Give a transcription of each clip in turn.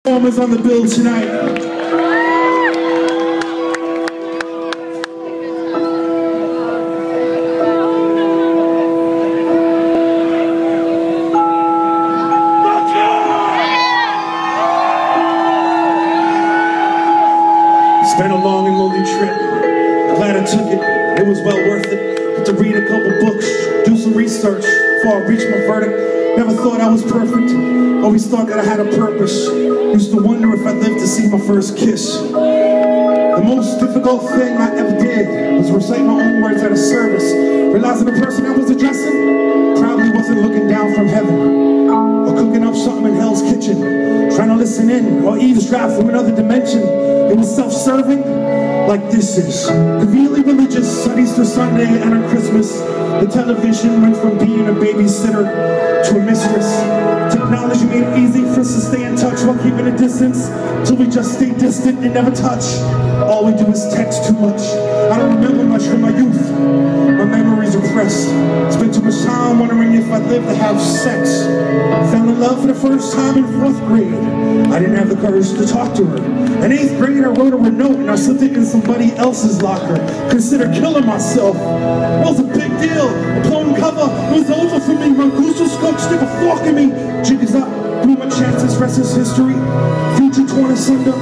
Performers on the bill tonight. It's been a long and lonely trip. Glad I took it. It was well worth it. Had to read a couple books, do some research before I reached my verdict. Never thought I was perfect. Always thought that I had a purpose. Used to wonder if I'd live to see my first kiss. The most difficult thing I ever did was recite my own words at a service. Realizing the person I was addressing probably wasn't looking down from heaven, or cooking up something in Hell's Kitchen, trying to listen in or eavesdrop from another dimension. It was self-serving, like this is. Conveniently religious on Easter Sunday and on Christmas. The television went from being a babysitter to a mistress. Technology made it easy for us to stay in touch while keeping a distance, till we just stay distant and never touch. All we do is text too much. I don't remember much from my youth. My memories are pressed. Spent too much time wondering if I'd live to have sex. Fell in love for the first time in 4th grade. I didn't have the courage to talk to her. In 8th grade, I wrote her a note and I slipped it in somebody else's locker. Considered killing myself. It was a big deal. A blown cover. It was over for me. My goose was cooked. Stick a fork in me. Jig is up. Blew my chances. Rest is history. Future torn asunder.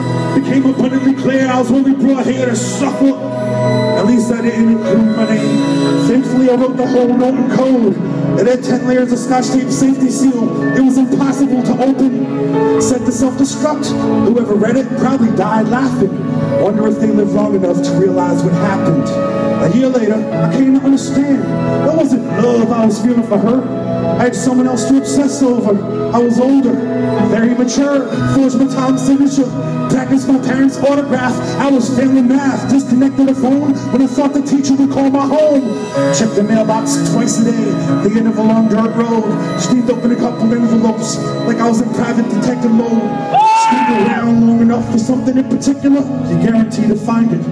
Became abundantly clear I was only brought here to suffer. At least I didn't include my name. Thankfully, I wrote the whole note in code. It had 10 layers of Scotch tape safety seal. It was impossible to open. Set to self-destruct. Whoever read it probably died laughing. Wonder if they lived long enough to realize what happened. A year later, I came to understand. That wasn't love I was feeling for her. I had someone else to obsess over. I was older, very mature, forged my time's signature, practiced my parents' autograph. I was failing math, disconnected the phone when I thought the teacher would call my home. Checked the mailbox twice a day, the end of a long dirt road. Sneaked open a couple envelopes like I was in private detective mode. Sneaked around long enough for something in particular, you're guaranteed to find it.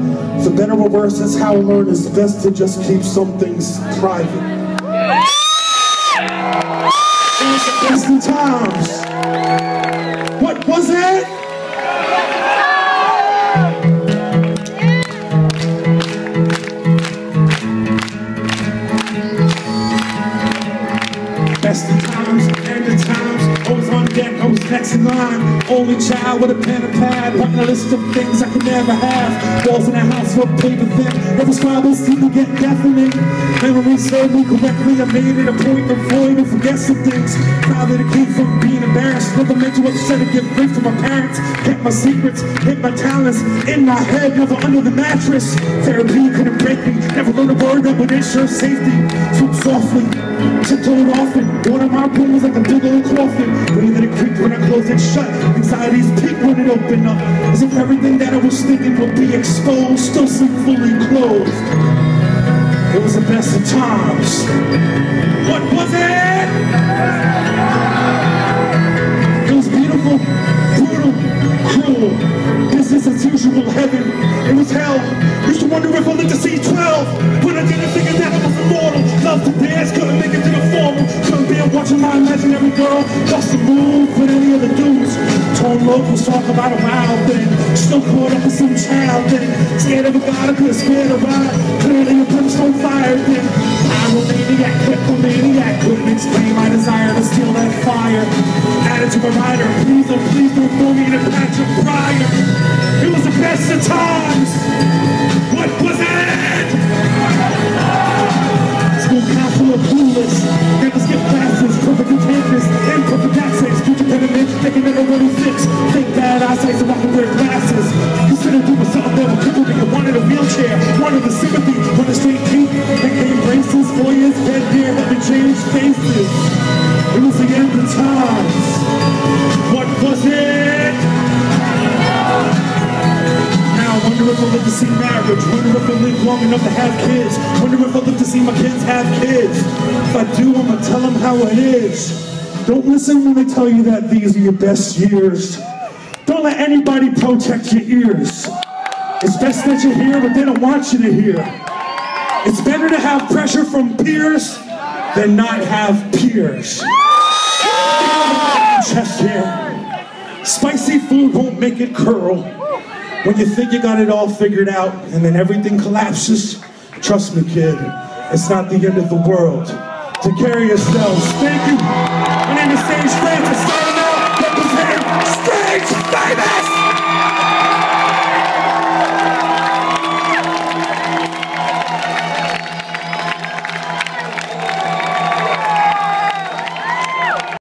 For better or worse, that's how I learned it's best to just keep some things private. Best in times. What was it? Best in times, end of times. Always on deck, always next in line. Only child with a pen and pad, writing a list of things I could never have. Walls in a house were paper thin. Never scribbles seem to get deafening. Memories serve me correctly. I made it a point to avoid and forget some things. Proud that it came from being embarrassed. Never meant to upset or give grief to my parents. Kept my secrets, hid my talents in my head, never under the mattress. Therapy couldn't break me. Never learned a word that would ensure safety. Swoop softly, tiptoed often. One of my room was like a big old coffin. Breathing it creaked when I closed it shut. Anxieties peaked when it opened up. As if everything that I was thinking would be exposed. Still sleep fully clothed. It was the best of times. What was it? It was beautiful, brutal, cruel. Business as usual, heaven. It was hell. Used to wonder if I lived to see 12. When I didn't think that I was immortal. Loved to dance, couldn't make it to the formal. Couldn't bear watching my imaginary girl bust a move with any other dudes. Torn locals talk about a wild thing. Still caught up with some child thing. Scared of a god I could've spared a ride. Clearly a brimstone fire thing. Pyromaniac, kleptomaniac. Couldn't explain my desire to steal that fire. Added to my rider. Please don't throw me in a patch of prior. It was the best of times. What was it? School counselor clueless. Never skip classes. Perfect attendance. Imperfect access. Future pediment. Thinking that nobody fix. Think bad eyesight so I can wear glasses. Consider doing something that would cripple me. I wanted a wheelchair. Wanted the sympathy. Wanted straight teeth. Became braces. 4 years dead dear. Let me change faces. It was the end of times. What was it? Wonder if I live to see marriage. Wonder if I live long enough to have kids. Wonder if I live to see my kids have kids. If I do, I'm gonna tell them how it is. Don't listen when they tell you that these are your best years. Don't let anybody protect your ears. It's best that you hear what they don't want you to hear. It's better to have pressure from peers than not have peers. Chest hair. Spicy food won't make it curl. When you think you got it all figured out and then everything collapses, trust me, kid, it's not the end of the world. Take care of yourselves. Thank you. My name is Sage Francis.